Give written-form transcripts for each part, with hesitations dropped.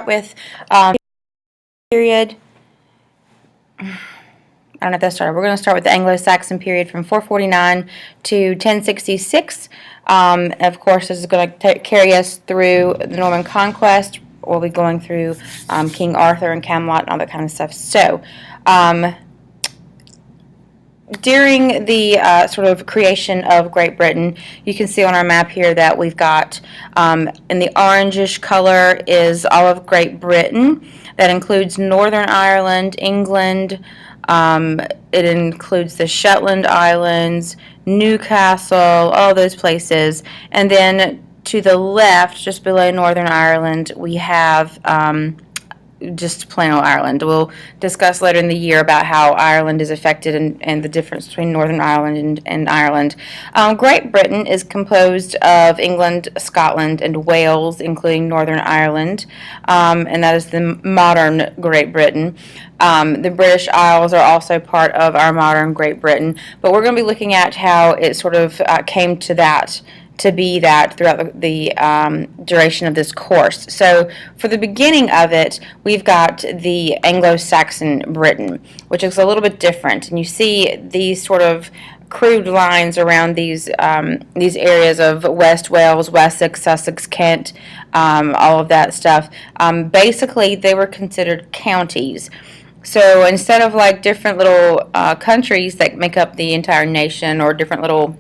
with period. I don't know if that started. We're going to start with the Anglo-Saxon period from 449 to 1066. Of course, this is going to carry us through the Norman Conquest. We'll be going through King Arthur and Camelot and all that kind of stuff. So, during the sort of creation of Great Britain, you can see on our map here that we've got in the orangish color is all of Great Britain. That includes Northern Ireland, England. It includes the Shetland Islands, Newcastle, all those places. And then to the left, just below Northern Ireland, we have just plain old Ireland. We'll discuss later in the year about how Ireland is affected and the difference between Northern Ireland and Ireland. Great Britain is composed of England, Scotland, and Wales, including Northern Ireland, and that is the modern Great Britain. The British Isles are also part of our modern Great Britain, but we're going to be looking at how it sort of came to that, to be that throughout the duration of this course. So for the beginning of it, we've got the Anglo-Saxon Britain, which is a little bit different. And you see these sort of crude lines around these areas of West Wales, Wessex, Sussex, Kent, all of that stuff. Basically, they were considered counties. So instead of like different little countries that make up the entire nation or different little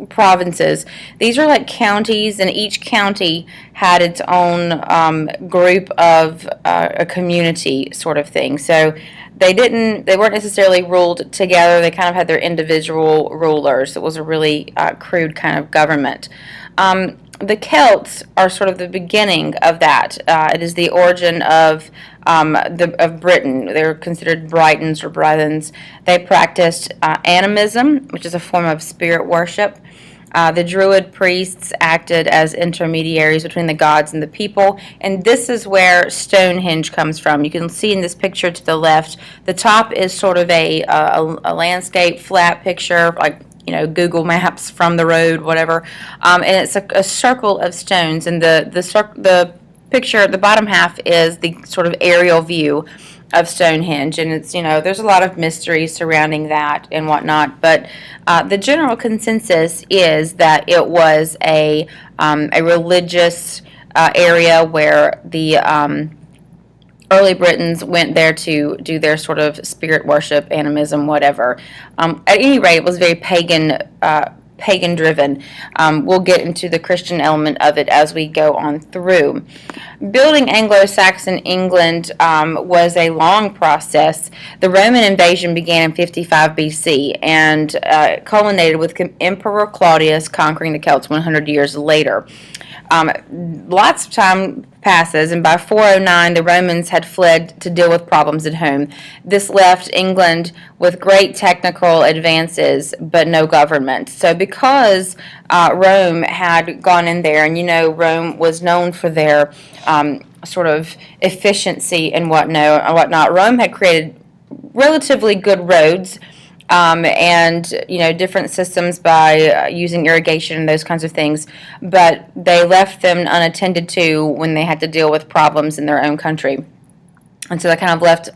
provinces, these are like counties, and each county had its own group of a community sort of thing. So they weren't necessarily ruled together. They kind of had their individual rulers. It was a really crude kind of government. The Celts are sort of the beginning of that. It is the origin of Britain. They're considered Britons or Brythons. They practiced animism, which is a form of spirit worship. The Druid priests acted as intermediaries between the gods and the people, and this is where Stonehenge comes from. You can see in this picture to the left, the top is sort of a landscape, flat picture, like Google Maps from the road, whatever, and it's a circle of stones, and the picture at the bottom half is the sort of aerial view of Stonehenge, and it's there's a lot of mystery surrounding that and whatnot, but the general consensus is that it was a religious area where the early Britons went there to do their sort of spirit worship, animism, whatever. At any rate, it was very pagan driven. We'll get into the Christian element of it as we go on through. Building Anglo-Saxon England was a long process. The Roman invasion began in 55 BC and culminated with Emperor Claudius conquering the Celts 100 years later. Lots of time passes, and by 409 the Romans had fled to deal with problems at home. This left England with great technical advances but no government. So because Rome had gone in there, and Rome was known for their sort of efficiency and whatnot, Rome had created relatively good roads and different systems by using irrigation and those kinds of things, but they left them unattended to when they had to deal with problems in their own country. And so that kind of left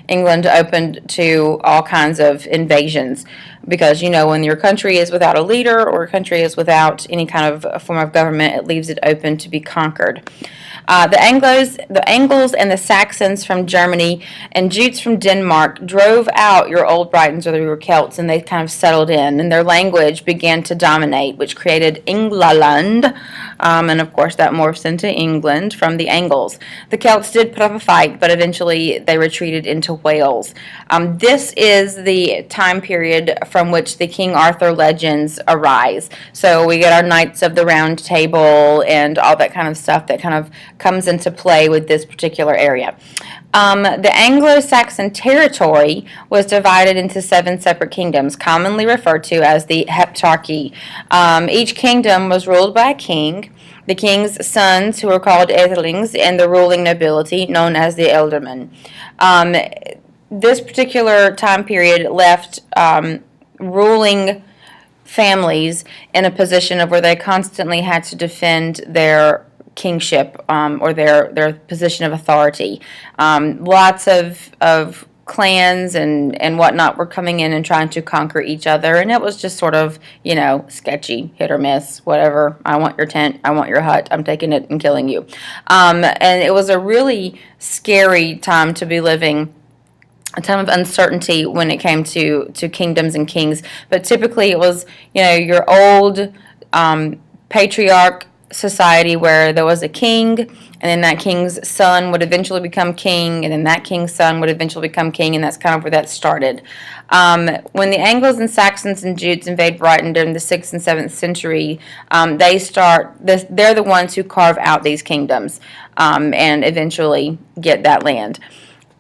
England open to all kinds of invasions, because when your country is without a leader or a country is without any kind of form of government, it leaves it open to be conquered. The Angles and the Saxons from Germany and Jutes from Denmark drove out your old Britons or your Celts, and they kind of settled in, and their language began to dominate, which created England, and of course that morphs into England from the Angles. The Celts did put up a fight, but eventually they retreated into Wales. This is the time period from which the King Arthur legends arise. So we get our Knights of the Round Table and all that kind of stuff that kind of comes into play with this particular area. The Anglo-Saxon territory was divided into 7 separate kingdoms, commonly referred to as the Heptarchy. Each kingdom was ruled by a king, the king's sons, who were called Aethelings, and the ruling nobility, known as the Ealdormen. This particular time period left ruling families in a position of where they constantly had to defend their kingship or their position of authority. Lots of clans and whatnot were coming in and trying to conquer each other, and it was just sort of, sketchy, hit or miss, whatever. I want your tent, I want your hut, I'm taking it and killing you. And it was a really scary time to be living, a time of uncertainty when it came to kingdoms and kings. But typically it was, your old patriarch society where there was a king, and then that king's son would eventually become king, and then that king's son would eventually become king, and that's kind of where that started. When the Anglos and Saxons and Jutes invade Britain during the 6th and 7th century, they're the ones who carve out these kingdoms and eventually get that land.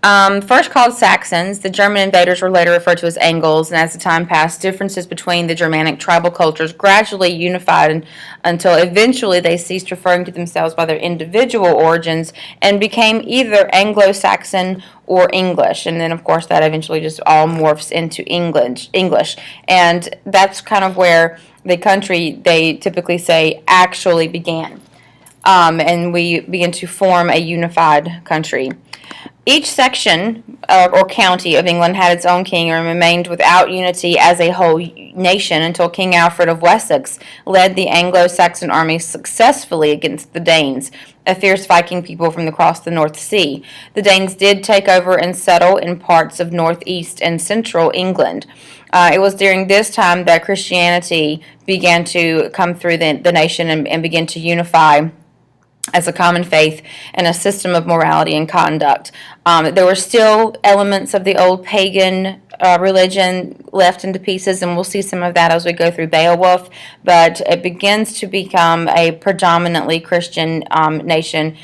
First called Saxons, the German invaders were later referred to as Angles, and as the time passed, differences between the Germanic tribal cultures gradually unified until eventually they ceased referring to themselves by their individual origins and became either Anglo-Saxon or English. And then, of course, that eventually just all morphs into English. And that's kind of where the country, they typically say, actually began. And we begin to form a unified country. Each section or county of England had its own king and remained without unity as a whole nation until King Alfred of Wessex led the Anglo-Saxon army successfully against the Danes, a fierce Viking people from across the North Sea. The Danes did take over and settle in parts of northeast and central England. It was during this time that Christianity began to come through the nation and begin to unify as a common faith and a system of morality and conduct. There were still elements of the old pagan religion left into pieces, and we'll see some of that as we go through Beowulf, but it begins to become a predominantly Christian nation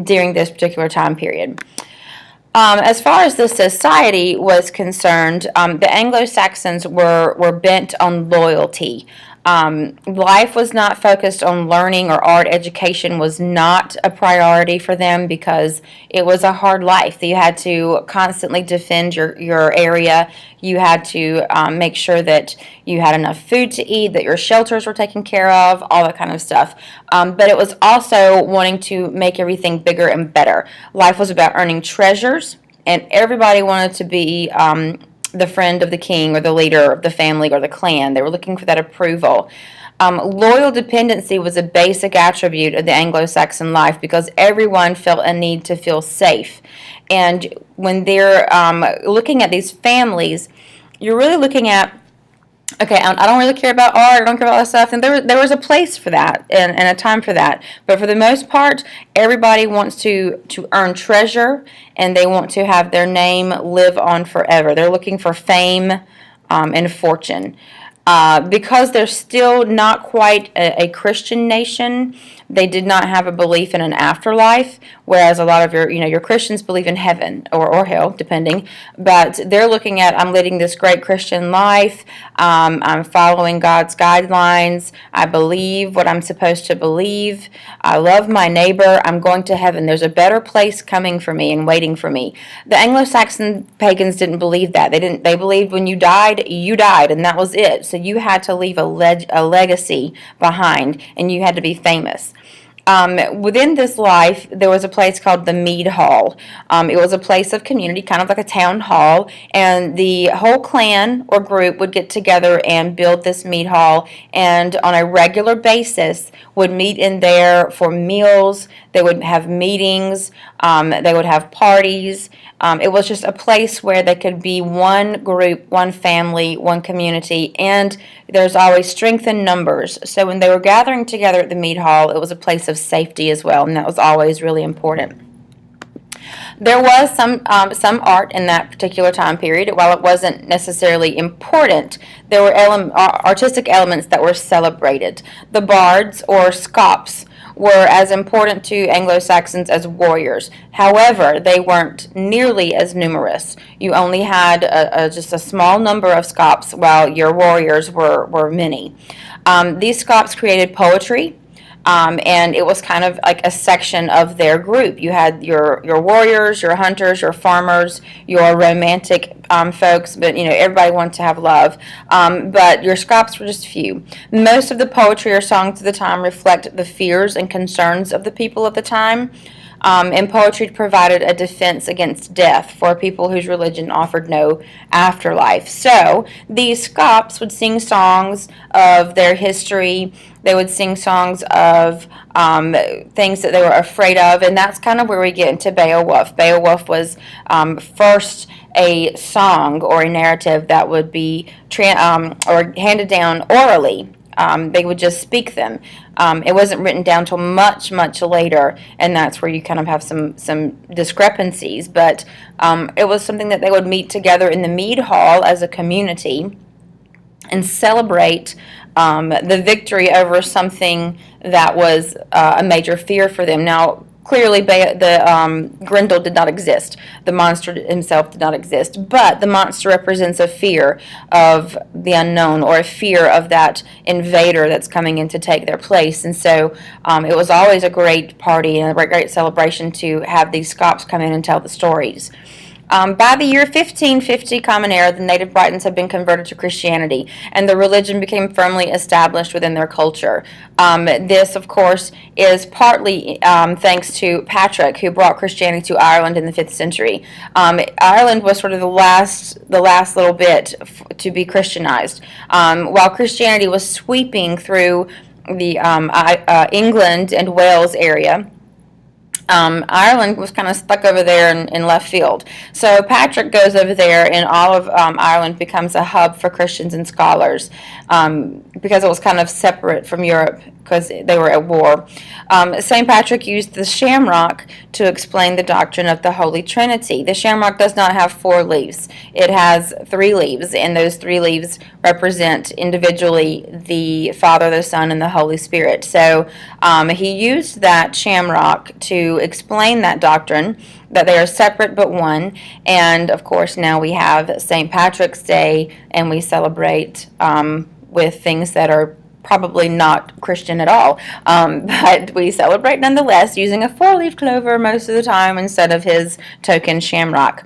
during this particular time period. As far as the society was concerned, the Anglo-Saxons were bent on loyalty. Life was not focused on learning or art. Education was not a priority for them because it was a hard life. You had to constantly defend your area. You had to make sure that you had enough food to eat, that your shelters were taken care of, all that kind of stuff. But it was also wanting to make everything bigger and better. Life was about earning treasures, and everybody wanted to be the friend of the king or the leader of the family or the clan. They were looking for that approval. Loyal dependency was a basic attribute of the Anglo-Saxon life because everyone felt a need to feel safe. And when they're looking at these families, you're really looking at, okay, I don't really care about art, I don't care about that stuff, and there was a place for that and a time for that. But for the most part, everybody wants to earn treasure, and they want to have their name live on forever. They're looking for fame and fortune. Because they're still not quite a Christian nation, they did not have a belief in an afterlife, whereas a lot of your Christians believe in heaven or hell, depending. But they're looking at, I'm leading this great Christian life, I'm following God's guidelines, I believe what I'm supposed to believe, I love my neighbor, I'm going to heaven, there's a better place coming for me and waiting for me. The Anglo-Saxon pagans didn't believe that. They believed when you died, and that was it. So you had to leave a legacy behind, and you had to be famous. Within this life, there was a place called the Mead Hall. It was a place of community, kind of like a town hall, and the whole clan or group would get together and build this mead hall, and on a regular basis would meet in there for meals. They would have meetings. They would have parties. It was just a place where they could be one group, one family, one community, and there's always strength in numbers. So when they were gathering together at the mead hall, it was a place of safety as well, and that was always really important. There was some art in that particular time period. While it wasn't necessarily important, there were artistic elements that were celebrated. The bards, or scops, were as important to Anglo-Saxons as warriors. However, they weren't nearly as numerous. You only had just a small number of scops, while your warriors were many. These scops created poetry. and it was kind of like a section of their group. You had your warriors, your hunters, your farmers, your romantic folks, but everybody wanted to have love. But your scraps were just few. Most of the poetry or songs of the time reflect the fears and concerns of the people of the time. And poetry provided a defense against death for people whose religion offered no afterlife. So these Scots would sing songs of their history. They would sing songs of things that they were afraid of, and that's kind of where we get into Beowulf. Beowulf was first a song or a narrative that would be or handed down orally. They would just speak them. It wasn't written down till much, much later, and that's where you kind of have some discrepancies. But it was something that they would meet together in the mead hall as a community and celebrate the victory over something that was a major fear for them. Now, clearly, Grendel did not exist. The monster himself did not exist. But the monster represents a fear of the unknown, or a fear of that invader that's coming in to take their place. And so it was always a great party and a great celebration to have these Scots come in and tell the stories. By the year 1550 Common Era, the native Britons had been converted to Christianity, and the religion became firmly established within their culture. This, of course, is partly thanks to Patrick, who brought Christianity to Ireland in the 5th century. Ireland was sort of the last little bit to be Christianized. While Christianity was sweeping through the England and Wales area, Ireland was kind of stuck over there in left field. So Patrick goes over there, and all of Ireland becomes a hub for Christians and scholars, because it was kind of separate from Europe because they were at war. St. Patrick used the shamrock to explain the doctrine of the Holy Trinity. The shamrock does not have 4 leaves. It has 3 leaves, and those 3 leaves represent individually the Father, the Son, and the Holy Spirit. So he used that shamrock to explain that doctrine, that they are separate but one. And of course, now we have St. Patrick's Day, and we celebrate with things that are probably not Christian at all, but we celebrate nonetheless, using a 4-leaf clover most of the time instead of his token shamrock.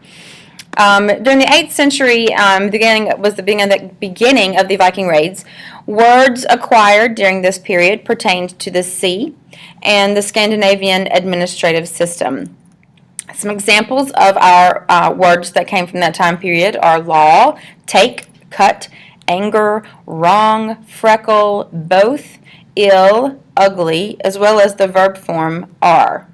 During the 8th century, the beginning of the Viking raids. Words acquired during this period pertained to the sea and the Scandinavian administrative system. Some examples of our words that came from that time period are law, take, cut, anger, wrong, freckle, both, ill, ugly, as well as the verb form are,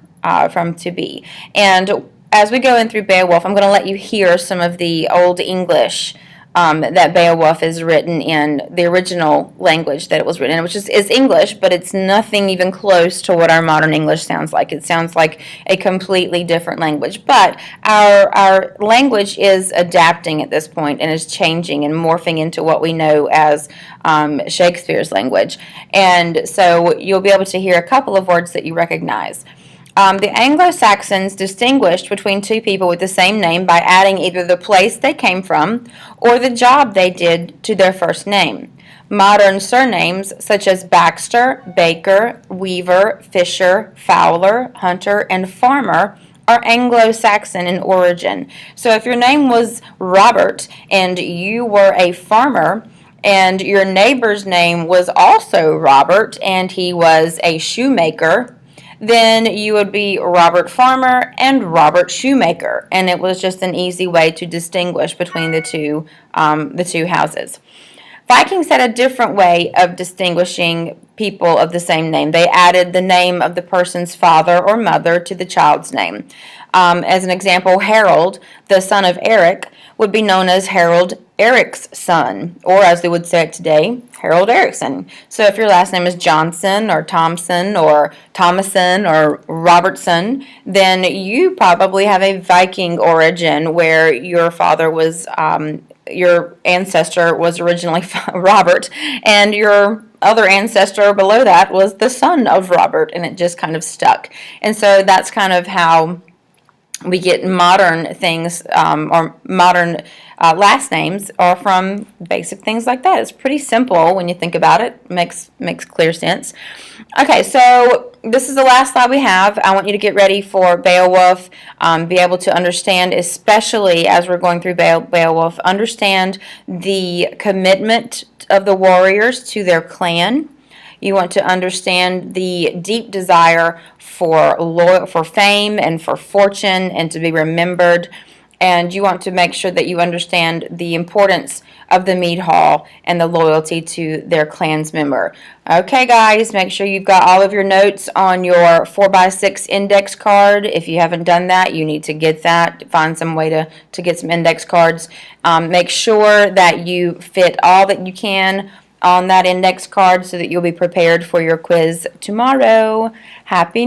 from to be. And as we go in through Beowulf, I'm going to let you hear some of the Old English that Beowulf is written in, the original language that it was written in, which is English, but it's nothing even close to what our modern English sounds like. It sounds like a completely different language. But our language is adapting at this point and is changing and morphing into what we know as Shakespeare's language. And so you'll be able to hear a couple of words that you recognize. The Anglo-Saxons distinguished between 2 people with the same name by adding either the place they came from or the job they did to their first name. Modern surnames such as Baxter, Baker, Weaver, Fisher, Fowler, Hunter, and Farmer are Anglo-Saxon in origin. So if your name was Robert and you were a farmer, and your neighbor's name was also Robert and he was a shoemaker, then you would be Robert Farmer and Robert Shoemaker, and it was just an easy way to distinguish between the two houses. Vikings had a different way of distinguishing people of the same name. They added the name of the person's father or mother to the child's name. As an example, Harold, the son of Eric, would be known as Harold Eric's son, or as they would say it today, Harold Erickson. So if your last name is Johnson or Thompson or Thomason or Robertson, then you probably have a Viking origin where your father was, your ancestor was originally Robert, and your other ancestor below that was the son of Robert, and it just kind of stuck. And so that's kind of how we get modern things, or modern last names are from basic things like that. It's pretty simple when you think about it. Makes clear sense. Okay, so this is the last slide we have. I want you to get ready for Beowulf, be able to understand, especially as we're going through Beowulf, understand the commitment of the warriors to their clan. You want to understand the deep desire for fame and for fortune and to be remembered. And you want to make sure that you understand the importance of the mead hall and the loyalty to their clan's member. Okay, guys, make sure you've got all of your notes on your 4x6 index card. If you haven't done that, you need to get that. Find some way to get some index cards. Make sure that you fit all that you can on that index card so that you'll be prepared for your quiz tomorrow. Happy